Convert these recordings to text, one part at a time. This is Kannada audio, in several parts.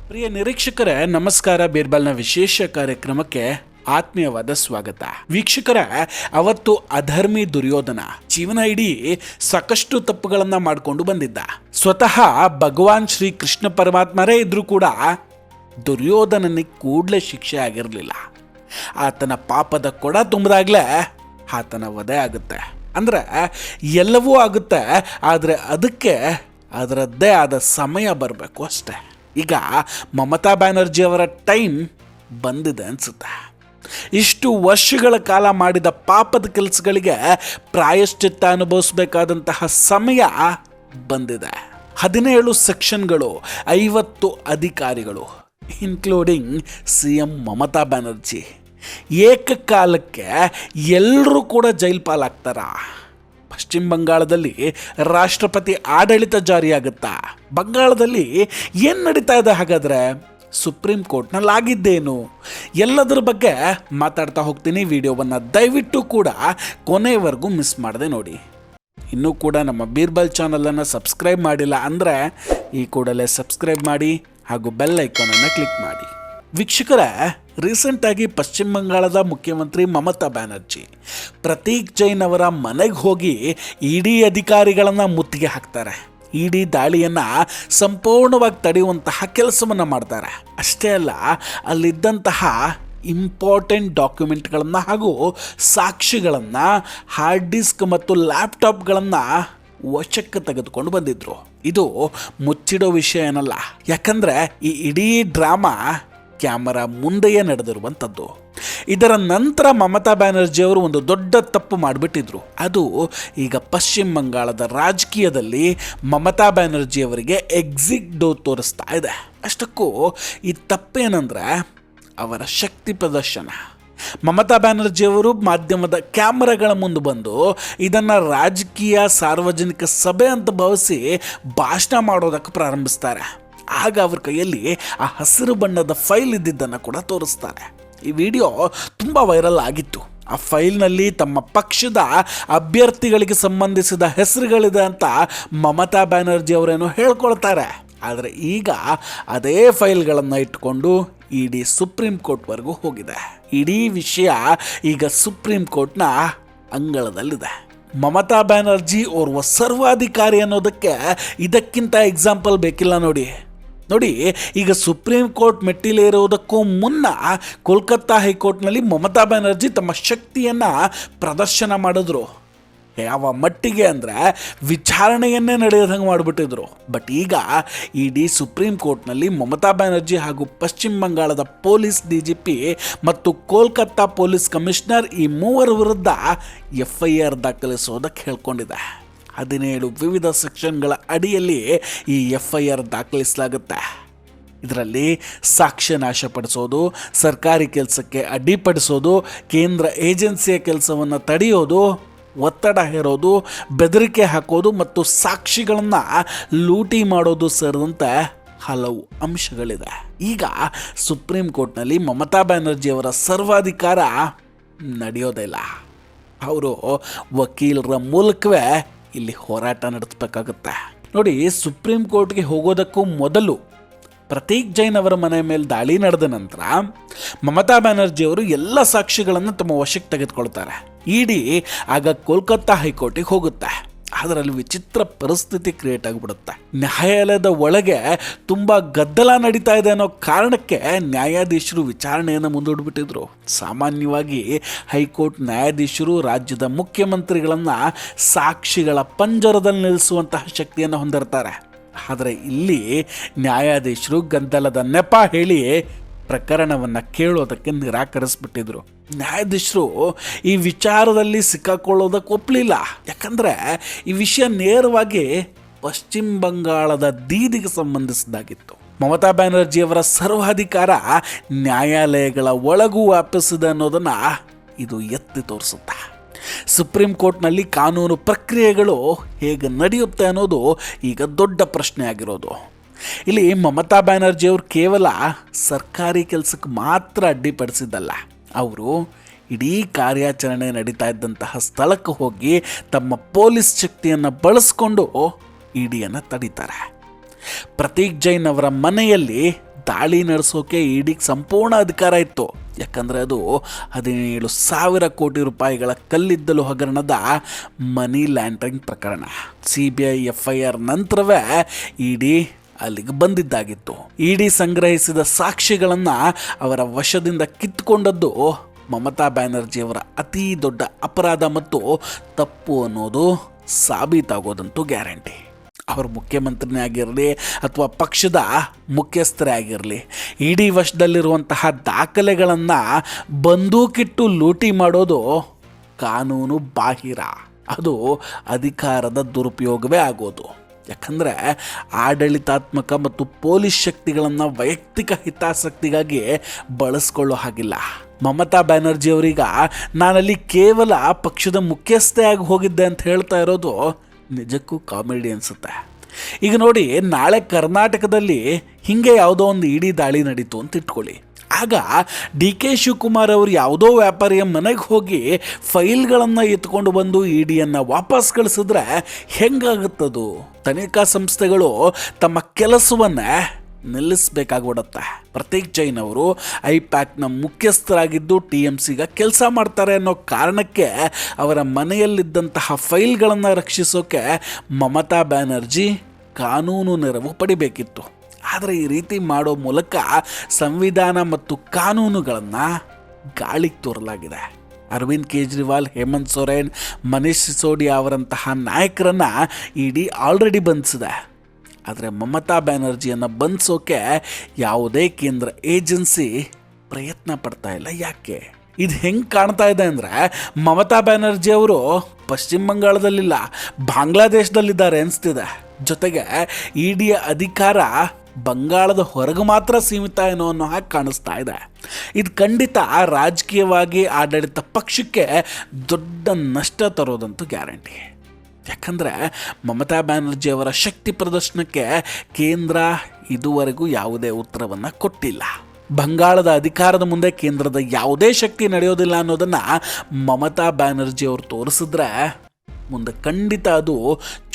ಪ್ರಿಯ ನಿರೀಕ್ಷಕರೇ, ನಮಸ್ಕಾರ. ಬೀರ್ಬಲ್ನ ವಿಶೇಷ ಕಾರ್ಯಕ್ರಮಕ್ಕೆ ಆತ್ಮೀಯವಾದ ಸ್ವಾಗತ. ವೀಕ್ಷಕರೇ, ಅವತ್ತು ಅಧರ್ಮಿ ದುರ್ಯೋಧನ ಜೀವನ ಇಡೀ ಸಾಕಷ್ಟು ತಪ್ಪುಗಳನ್ನ ಮಾಡಿಕೊಂಡು ಬಂದಿದ್ದ. ಸ್ವತಃ ಭಗವಾನ್ ಶ್ರೀ ಕೃಷ್ಣ ಪರಮಾತ್ಮರೇ ಇದ್ರೂ ಕೂಡ ದುರ್ಯೋಧನನಿಗೆ ಕೂಡಲೇ ಶಿಕ್ಷೆ ಆಗಿರಲಿಲ್ಲ. ಆತನ ಪಾಪದ ಕೊಡ ತುಂಬಿದಾಗಲೇ ಆತನ ವಧೆ ಆಗುತ್ತೆ. ಅಂದ್ರೆ ಎಲ್ಲವೂ ಆಗುತ್ತೆ, ಆದರೆ ಅದಕ್ಕೆ ಅದರದ್ದೇ ಆದ ಸಮಯ ಬರಬೇಕು ಅಷ್ಟೆ. ಈಗ ಮಮತಾ ಬ್ಯಾನರ್ಜಿ ಅವರ ಟೈಮ್ ಬಂದಿದೆ ಅನಿಸುತ್ತೆ. ಇಷ್ಟು ವರ್ಷಗಳ ಕಾಲ ಮಾಡಿದ ಪಾಪದ ಕೆಲಸಗಳಿಗೆ ಪ್ರಾಯಶ್ಚಿತ್ತ ಅನುಭವಿಸಬೇಕಾದಂತಹ ಸಮಯ ಬಂದಿದೆ. 17 ಸೆಕ್ಷನ್ಗಳು, 50 ಅಧಿಕಾರಿಗಳು, ಇನ್ಕ್ಲೂಡಿಂಗ್ CM ಮಮತಾ ಬ್ಯಾನರ್ಜಿ, ಏಕಕಾಲಕ್ಕೆ ಎಲ್ಲರೂ ಕೂಡ ಜೈಲು ಪಾಲಾಗ್ತಾರ. ಪಶ್ಚಿಮ ಬಂಗಾಳದಲ್ಲಿ ರಾಷ್ಟ್ರಪತಿ ಆಡಳಿತ ಜಾರಿಯಾಗುತ್ತಾ? ಬಂಗಾಳದಲ್ಲಿ ಏನು ನಡೀತಾ ಇದೆ ಹಾಗಾದರೆ? ಸುಪ್ರೀಂ ಕೋರ್ಟ್ನಲ್ಲಿ ಆಗಿದ್ದೇನು? ಎಲ್ಲದರ ಬಗ್ಗೆ ಮಾತಾಡ್ತಾ ಹೋಗ್ತೀನಿ. ವಿಡಿಯೋವನ್ನು ದಯವಿಟ್ಟು ಕೂಡ ಕೊನೆಯವರೆಗೂ ಮಿಸ್ ಮಾಡದೆ ನೋಡಿ. ಇನ್ನೂ ಕೂಡ ನಮ್ಮ ಬೀರ್ಬಲ್ ಚಾನಲನ್ನು ಸಬ್ಸ್ಕ್ರೈಬ್ ಮಾಡಿಲ್ಲ ಅಂದರೆ ಈ ಕೂಡಲೇ ಸಬ್ಸ್ಕ್ರೈಬ್ ಮಾಡಿ ಹಾಗೂ ಬೆಲ್ ಐಕಾನನ್ನು ಕ್ಲಿಕ್ ಮಾಡಿ. ವೀಕ್ಷಕರೇ, ರೀಸೆಂಟಾಗಿ ಪಶ್ಚಿಮ ಬಂಗಾಳದ ಮುಖ್ಯಮಂತ್ರಿ ಮಮತಾ ಬ್ಯಾನರ್ಜಿ ಪ್ರತೀಕ್ ಜೈನ್ ಅವರ ಮನೆಗೆ ಹೋಗಿ ಇಡಿ ಅಧಿಕಾರಿಗಳನ್ನು ಮುತ್ತಿಗೆ ಹಾಕ್ತಾರೆ. ಇಡಿ ದಾಳಿಯನ್ನು ಸಂಪೂರ್ಣವಾಗಿ ತಡೆಯುವಂತಹ ಕೆಲಸವನ್ನು ಮಾಡ್ತಾರೆ. ಅಷ್ಟೇ ಅಲ್ಲ, ಅಲ್ಲಿದ್ದಂತಹ ಇಂಪಾರ್ಟೆಂಟ್ ಡಾಕ್ಯುಮೆಂಟ್ಗಳನ್ನು ಹಾಗೂ ಸಾಕ್ಷಿಗಳನ್ನು, ಹಾರ್ಡ್ ಡಿಸ್ಕ್ ಮತ್ತು ಲ್ಯಾಪ್ಟಾಪ್ಗಳನ್ನು ವಶಕ್ಕೆ ತೆಗೆದುಕೊಂಡು ಬಂದಿದ್ರು. ಇದು ಮುಚ್ಚಿಡೋ ವಿಷಯ ಏನಲ್ಲ, ಯಾಕಂದರೆ ಈ ಇಡೀ ಡ್ರಾಮಾ ಕ್ಯಾಮರಾ ಮುಂದೆಯೇ ನಡೆದಿರುವಂಥದ್ದು. ಇದರ ನಂತರ ಮಮತಾ ಬ್ಯಾನರ್ಜಿ ಅವರು ಒಂದು ದೊಡ್ಡ ತಪ್ಪು ಮಾಡಿಬಿಟ್ಟಿದ್ರು. ಅದು ಈಗ ಪಶ್ಚಿಮ ಬಂಗಾಳದ ರಾಜಕೀಯದಲ್ಲಿ ಮಮತಾ ಬ್ಯಾನರ್ಜಿ ಅವರಿಗೆ ಎಕ್ಸಿಟ್ ಡೋರ್ ತೋರಿಸ್ತಾ ಇದೆ. ಅಷ್ಟಕ್ಕೂ ಈ ತಪ್ಪೇನೆಂದರೆ ಅವರ ಶಕ್ತಿ ಪ್ರದರ್ಶನ. ಮಮತಾ ಬ್ಯಾನರ್ಜಿ ಅವರು ಮಾಧ್ಯಮದ ಕ್ಯಾಮರಾಗಳ ಮುಂದೆ ಬಂದು ಇದನ್ನು ರಾಜಕೀಯ ಸಾರ್ವಜನಿಕ ಸಭೆ ಅಂತ ಭಾವಿಸಿ ಭಾಷಣ ಮಾಡೋದಕ್ಕೆ ಪ್ರಾರಂಭಿಸ್ತಾರೆ. ಆಗ ಅವ್ರ ಕೈಯಲ್ಲಿ ಆ ಹಸಿರು ಬಣ್ಣದ ಫೈಲ್ ಇದ್ದಿದ್ದನ್ನು ಕೂಡ ತೋರಿಸ್ತಾರೆ. ಈ ವಿಡಿಯೋ ತುಂಬ ವೈರಲ್ ಆಗಿತ್ತು. ಆ ಫೈಲ್ನಲ್ಲಿ ತಮ್ಮ ಪಕ್ಷದ ಅಭ್ಯರ್ಥಿಗಳಿಗೆ ಸಂಬಂಧಿಸಿದ ಹೆಸರುಗಳಿದೆ ಅಂತ ಮಮತಾ ಬ್ಯಾನರ್ಜಿ ಅವರೇನೋ ಹೇಳ್ಕೊಳ್ತಾರೆ. ಆದರೆ ಈಗ ಅದೇ ಫೈಲ್ಗಳನ್ನು ಇಟ್ಕೊಂಡು ಇಡೀ ಸುಪ್ರೀಂ ಕೋರ್ಟ್ವರೆಗೂ ಹೋಗಿದೆ. ಇಡೀ ವಿಷಯ ಈಗ ಸುಪ್ರೀಂ ಕೋರ್ಟ್ನ ಅಂಗಳದಲ್ಲಿದೆ. ಮಮತಾ ಬ್ಯಾನರ್ಜಿ ಓರ್ವ ಸರ್ವಾಧಿಕಾರಿ ಅನ್ನೋದಕ್ಕೆ ಇದಕ್ಕಿಂತ ಎಕ್ಸಾಂಪಲ್ ಬೇಕಿಲ್ಲ ನೋಡಿ. ಈಗ ಸುಪ್ರೀಂ ಕೋರ್ಟ್ ಮೆಟ್ಟಿಲೇರುವುದಕ್ಕೂ ಮುನ್ನ ಕೋಲ್ಕತ್ತಾ ಹೈಕೋರ್ಟ್ನಲ್ಲಿ ಮಮತಾ ಬ್ಯಾನರ್ಜಿ ತಮ್ಮ ಶಕ್ತಿಯನ್ನು ಪ್ರದರ್ಶನ ಮಾಡಿದ್ರು. ಯಾವ ಮಟ್ಟಿಗೆ ಅಂದರೆ ವಿಚಾರಣೆಯನ್ನೇ ನಡೆಯೋದಂಗೆ ಮಾಡಿಬಿಟ್ಟಿದ್ರು. ಬಟ್ ಈಗ ಇಡೀ ಸುಪ್ರೀಂ ಕೋರ್ಟ್ನಲ್ಲಿ ಮಮತಾ ಬ್ಯಾನರ್ಜಿ ಹಾಗೂ ಪಶ್ಚಿಮ ಬಂಗಾಳದ ಪೊಲೀಸ್ DGP ಮತ್ತು ಕೋಲ್ಕತ್ತಾ ಪೊಲೀಸ್ ಕಮಿಷನರ್ ಈ ಮೂವರ ವಿರುದ್ಧ FIR ದಾಖಲಿಸೋದಕ್ಕೆ ಹೇಳ್ಕೊಂಡಿದೆ. 17 ವಿವಿಧ ಸೆಕ್ಷನ್ಗಳ ಅಡಿಯಲ್ಲಿ ಈ FIR ದಾಖಲಿಸಲಾಗುತ್ತೆ. ಇದರಲ್ಲಿ ಸಾಕ್ಷ್ಯ ನಾಶಪಡಿಸೋದು, ಸರ್ಕಾರಿ ಕೆಲಸಕ್ಕೆ ಅಡ್ಡಿಪಡಿಸೋದು, ಕೇಂದ್ರ ಏಜೆನ್ಸಿಯ ಕೆಲಸವನ್ನು ತಡೆಯೋದು, ಒತ್ತಡ ಹೇರೋದು, ಬೆದರಿಕೆ ಹಾಕೋದು ಮತ್ತು ಸಾಕ್ಷಿಗಳನ್ನು ಲೂಟಿ ಮಾಡೋದು ಸೇರಿದಂತೆ ಹಲವು ಅಂಶಗಳಿದೆ. ಈಗ ಸುಪ್ರೀಂ ಕೋರ್ಟ್ನಲ್ಲಿ ಮಮತಾ ಬ್ಯಾನರ್ಜಿ ಅವರ ಸರ್ವಾಧಿಕಾರ ನಡೆಯೋದಿಲ್ಲ. ಅವರು ವಕೀಲರ ಮೂಲಕವೇ ಇಲ್ಲಿ ಹೋರಾಟ ನಡೆಸಬೇಕಾಗುತ್ತೆ. ಸುಪ್ರೀಂ ಕೋರ್ಟ್ಗೆ ಹೋಗೋದಕ್ಕೂ ಮೊದಲು ಪ್ರತೀಕ್ ಜೈನ್ ಅವರ ಮನೆ ಮೇಲೆ ದಾಳಿ ನಡೆದ ನಂತರ ಮಮತಾ ಬ್ಯಾನರ್ಜಿ ಅವರು ಎಲ್ಲ ಸಾಕ್ಷಿಗಳನ್ನು ತಮ್ಮ ವಶಕ್ಕೆ ತೆಗೆದುಕೊಳ್ತಾರೆ. ಇಡಿ ಆಗ ಕೋಲ್ಕತ್ತಾ ಹೈಕೋರ್ಟಿಗೆ ಹೋಗುತ್ತೆ. ಅದರಲ್ಲಿ ವಿಚಿತ್ರ ಪರಿಸ್ಥಿತಿ ಕ್ರಿಯೇಟ್ ಆಗಿಬಿಡುತ್ತೆ. ನ್ಯಾಯಾಲಯದ ಒಳಗೆ ತುಂಬ ಗದ್ದಲ ನಡೀತಾ ಇದೆ ಅನ್ನೋ ಕಾರಣಕ್ಕೆ ನ್ಯಾಯಾಧೀಶರು ವಿಚಾರಣೆಯನ್ನು ಮುಂದೂಡಿಬಿಟ್ಟಿದ್ರು. ಸಾಮಾನ್ಯವಾಗಿ ಹೈಕೋರ್ಟ್ ನ್ಯಾಯಾಧೀಶರು ರಾಜ್ಯದ ಮುಖ್ಯಮಂತ್ರಿಗಳನ್ನು ಸಾಕ್ಷಿಗಳ ಪಂಜರದಲ್ಲಿ ನಿಲ್ಲಿಸುವಂತಹ ಶಕ್ತಿಯನ್ನು ಹೊಂದಿರ್ತಾರೆ. ಆದರೆ ಇಲ್ಲಿ ನ್ಯಾಯಾಧೀಶರು ಗದ್ದಲದ ನೆಪ ಹೇಳಿ ಪ್ರಕರಣವನ್ನು ಕೇಳೋದಕ್ಕೆ ನಿರಾಕರಿಸ್ಬಿಟ್ಟಿದ್ರು. ನ್ಯಾಯಾಧೀಶರು ಈ ವಿಚಾರದಲ್ಲಿ ಸಿಕ್ಕಾಕೊಳ್ಳೋದಕ್ಕೆ ಒಪ್ಪಲಿಲ್ಲ. ಯಾಕಂದರೆ ಈ ವಿಷಯ ನೇರವಾಗಿ ಪಶ್ಚಿಮ ಬಂಗಾಳದ ದೀದಿಗೆ ಸಂಬಂಧಿಸಿದಾಗಿತ್ತು. ಮಮತಾ ಬ್ಯಾನರ್ಜಿಯವರ ಸರ್ವಾಧಿಕಾರ ನ್ಯಾಯಾಲಯಗಳ ಒಳಗೂ ವ್ಯಾಪಿಸಿದೆ ಅನ್ನೋದನ್ನು ಇದು ಎತ್ತಿ ತೋರಿಸುತ್ತೆ. ಸುಪ್ರೀಂ ಕೋರ್ಟ್ನಲ್ಲಿ ಕಾನೂನು ಪ್ರಕ್ರಿಯೆಗಳು ಹೇಗೆ ನಡೆಯುತ್ತೆ ಅನ್ನೋದು ಈಗ ದೊಡ್ಡ ಪ್ರಶ್ನೆ ಆಗಿರೋದು. ಇಲ್ಲಿ ಮಮತಾ ಬ್ಯಾನರ್ಜಿ ಅವರು ಕೇವಲ ಸರ್ಕಾರಿ ಕೆಲಸಕ್ಕೆ ಮಾತ್ರ ಅಡ್ಡಿಪಡಿಸಿದ್ದಲ್ಲ, ಅವರು ಇಡೀ ಕಾರ್ಯಾಚರಣೆ ನಡೀತಾ ಇದ್ದಂತಹ ಸ್ಥಳಕ್ಕೆ ಹೋಗಿ ತಮ್ಮ ಪೊಲೀಸ್ ಶಕ್ತಿಯನ್ನು ಬಳಸ್ಕೊಂಡು ಇಡಿಯನ್ನು ತಡೀತಾರೆ. ಪ್ರತೀಕ್ ಜೈನ್ ಅವರ ಮನೆಯಲ್ಲಿ ದಾಳಿ ನಡೆಸೋಕೆ ಇಡಿಗೆ ಸಂಪೂರ್ಣ ಅಧಿಕಾರ ಇತ್ತು. ಯಾಕಂದರೆ ಅದು 17,000 ಕೋಟಿ ರೂಪಾಯಿಗಳ ಕಲ್ಲಿದ್ದಲು ಹಗರಣದ ಮನಿ ಲ್ಯಾಂಡ್ರಿಂಗ್ ಪ್ರಕರಣ. CBI FIR ನಂತರವೇ ಇಡಿ ಅಲ್ಲಿಗೆ ಬಂದಿದ್ದಾಗಿತ್ತು. ಇಡಿ ಸಂಗ್ರಹಿಸಿದ ಸಾಕ್ಷಿಗಳನ್ನು ಅವರ ವಶದಿಂದ ಕಿತ್ತುಕೊಂಡದ್ದು ಮಮತಾ ಬ್ಯಾನರ್ಜಿಯವರ ಅತೀ ದೊಡ್ಡ ಅಪರಾಧ ಮತ್ತು ತಪ್ಪು ಅನ್ನೋದು ಸಾಬೀತಾಗೋದಂತೂ ಗ್ಯಾರಂಟಿ. ಅವರು ಮುಖ್ಯಮಂತ್ರಿನೇ ಆಗಿರಲಿ ಅಥವಾ ಪಕ್ಷದ ಮುಖ್ಯಸ್ಥರೇ ಆಗಿರಲಿ, ಇಡಿ ವಶದಲ್ಲಿರುವಂತಹ ದಾಖಲೆಗಳನ್ನು ಬಂದೂಕಿಟ್ಟು ಲೂಟಿ ಮಾಡೋದು ಕಾನೂನು ಬಾಹಿರ. ಅದು ಅಧಿಕಾರದ ದುರುಪಯೋಗವೇ ಆಗೋದು. ಯಾಕಂದರೆ ಆಡಳಿತಾತ್ಮಕ ಮತ್ತು ಪೊಲೀಸ್ ಶಕ್ತಿಗಳನ್ನು ವೈಯಕ್ತಿಕ ಹಿತಾಸಕ್ತಿಗಾಗಿ ಬಳಸ್ಕೊಳ್ಳೋ ಹಾಗಿಲ್ಲ. ಮಮತಾ ಬ್ಯಾನರ್ಜಿ ಅವರೀಗ ನಾನಲ್ಲಿ ಕೇವಲ ಪಕ್ಷದ ಮುಖ್ಯಸ್ಥೆ ಆಗಿ ಹೋಗಿದ್ದೆ ಅಂತ ಹೇಳ್ತಾ ಇರೋದು ನಿಜಕ್ಕೂ ಕಾಮಿಡಿ ಅನಿಸುತ್ತೆ. ಈಗ ನೋಡಿ, ನಾಳೆ ಕರ್ನಾಟಕದಲ್ಲಿ ಹೀಗೆ ಯಾವುದೋ ಒಂದು ಇಡಿ ದಾಳಿ ನಡೀತು ಅಂತ ಇಟ್ಕೊಳ್ಳಿ. ಆಗ DK ಶಿವಕುಮಾರ್ ಅವರು ಯಾವುದೋ ವ್ಯಾಪಾರಿಯ ಮನೆಗೆ ಹೋಗಿ ಫೈಲ್ಗಳನ್ನು ಎತ್ಕೊಂಡು ಬಂದು ಇಡಿಯನ್ನು ವಾಪಸ್ ಕಳಿಸಿದ್ರೆ ಹೆಂಗಾಗುತ್ತದು? ತನಿಖಾ ಸಂಸ್ಥೆಗಳು ತಮ್ಮ ಕೆಲಸವನ್ನೇ ನಿಲ್ಲಿಸಬೇಕಾಗ್ಬಿಡತ್ತೆ. ಪ್ರತೀಕ್ ಜೈನ್ ಅವರು ಐಪ್ಯಾಕ್ನ ಮುಖ್ಯಸ್ಥರಾಗಿದ್ದು TMCಗೆ ಕೆಲಸ ಮಾಡ್ತಾರೆ ಅನ್ನೋ ಕಾರಣಕ್ಕೆ ಅವರ ಮನೆಯಲ್ಲಿದ್ದಂತಹ ಫೈಲ್ಗಳನ್ನು ರಕ್ಷಿಸೋಕೆ ಮಮತಾ ಬ್ಯಾನರ್ಜಿ ಕಾನೂನು ನೆರವು ಪಡಿಬೇಕಿತ್ತು. ಆದರೆ ಈ ರೀತಿ ಮಾಡೋ ಮೂಲಕ ಸಂವಿಧಾನ ಮತ್ತು ಕಾನೂನುಗಳನ್ನು ಗಾಳಿಗೆ ತೋರಲಾಗಿದೆ. ಅರವಿಂದ್ ಕೇಜ್ರಿವಾಲ್, ಹೇಮಂತ್ ಸೊರೇನ್, ಮನೀಶ್ ಸಿಸೋಡಿಯಾ ಅವರಂತಹ ನಾಯಕರನ್ನು ಇಡಿ ಆಲ್ರೆಡಿ ಬಂಧಿಸಿದೆ. ಆದರೆ ಮಮತಾ ಬ್ಯಾನರ್ಜಿಯನ್ನು ಬಂಧಿಸೋಕೆ ಯಾವುದೇ ಕೇಂದ್ರ ಏಜೆನ್ಸಿ ಪ್ರಯತ್ನ ಪಡ್ತಾ ಇಲ್ಲ. ಯಾಕೆ? ಇದು ಹೆಂಗೆ ಕಾಣ್ತಾ ಇದೆ ಅಂದರೆ, ಮಮತಾ ಬ್ಯಾನರ್ಜಿ ಅವರು ಪಶ್ಚಿಮ ಬಂಗಾಳದಲ್ಲಿಲ್ಲ, ಬಾಂಗ್ಲಾದೇಶದಲ್ಲಿದ್ದಾರೆ ಅನಿಸ್ತಿದೆ. ಜೊತೆಗೆ ಇಡಿಯ ಅಧಿಕಾರ ಬಂಗಾಳದ ಹೊರಗೆ ಮಾತ್ರ ಸೀಮಿತ ಏನೋ ಅನ್ನೋ ಹಾಗೆ ಕಾಣಿಸ್ತಾ ಇದೆ. ಇದು ಖಂಡಿತ ರಾಜಕೀಯವಾಗಿ ಆಡಳಿತ ಪಕ್ಷಕ್ಕೆ ದೊಡ್ಡ ನಷ್ಟ ತರೋದಂತೂ ಗ್ಯಾರಂಟಿ. ಯಾಕಂದರೆ ಮಮತಾ ಬ್ಯಾನರ್ಜಿ ಅವರ ಶಕ್ತಿ ಪ್ರದರ್ಶನಕ್ಕೆ ಕೇಂದ್ರ ಇದುವರೆಗೂ ಯಾವುದೇ ಉತ್ತರವನ್ನು ಕೊಟ್ಟಿಲ್ಲ. ಬಂಗಾಳದ ಅಧಿಕಾರದ ಮುಂದೆ ಕೇಂದ್ರದ ಯಾವುದೇ ಶಕ್ತಿ ನಡೆಯೋದಿಲ್ಲ ಅನ್ನೋದನ್ನು ಮಮತಾ ಬ್ಯಾನರ್ಜಿ ಅವರು ತೋರಿಸಿದ್ರೆ ಮುಂದೆ ಖಂಡಿತ ಅದು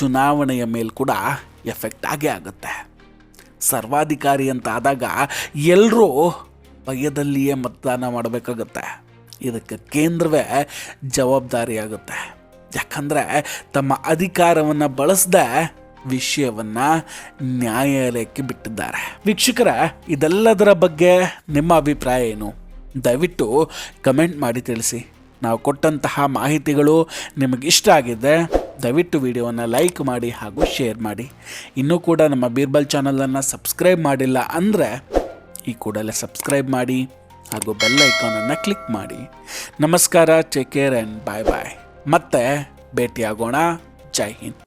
ಚುನಾವಣೆಯ ಮೇಲೆ ಕೂಡ ಎಫೆಕ್ಟ್ ಆಗೇ ಆಗುತ್ತೆ. ಸರ್ವಾಧಿಕಾರಿ ಅಂತ ಆದಾಗ ಎಲ್ಲರೂ ಭಯದಲ್ಲಿಯೇ ಮತದಾನ ಮಾಡಬೇಕಾಗತ್ತೆ. ಇದಕ್ಕೆ ಕೇಂದ್ರವೇ ಜವಾಬ್ದಾರಿಯಾಗುತ್ತೆ. ಯಾಕಂದರೆ ತಮ್ಮ ಅಧಿಕಾರವನ್ನು ಬಳಸದೆ ವಿಷಯವನ್ನು ನ್ಯಾಯಾಲಯಕ್ಕೆ ಬಿಟ್ಟಿದ್ದಾರೆ. ವೀಕ್ಷಕರ, ಇದೆಲ್ಲದರ ಬಗ್ಗೆ ನಿಮ್ಮ ಅಭಿಪ್ರಾಯ ಏನು? ದಯವಿಟ್ಟು ಕಮೆಂಟ್ ಮಾಡಿ ತಿಳಿಸಿ. ನಾವು ಕೊಟ್ಟಂತಹ ಮಾಹಿತಿಗಳು ನಿಮಗೆ ಇಷ್ಟ ಆಗಿದೆ, ದಯವಿಟ್ಟು ವಿಡಿಯೋವನ್ನು ಲೈಕ್ ಮಾಡಿ ಹಾಗೂ ಶೇರ್ ಮಾಡಿ. ಇನ್ನೂ ಕೂಡ ನಮ್ಮ ಬೀರ್ಬಲ್ ಚಾನಲನ್ನು ಸಬ್ಸ್ಕ್ರೈಬ್ ಮಾಡಿಲ್ಲ ಅಂದರೆ ಈ ಕೂಡಲೇ ಸಬ್ಸ್ಕ್ರೈಬ್ ಮಾಡಿ ಹಾಗೂ ಬೆಲ್ ಐಕಾನನ್ನು ಕ್ಲಿಕ್ ಮಾಡಿ. ನಮಸ್ಕಾರ, ಟೇಕ್ ಕೇರ್ ಆ್ಯಂಡ್ ಬಾಯ್ ಬಾಯ್. ಮತ್ತೆ ಭೇಟಿಯಾಗೋಣ. ಜೈ ಹಿಂದ್.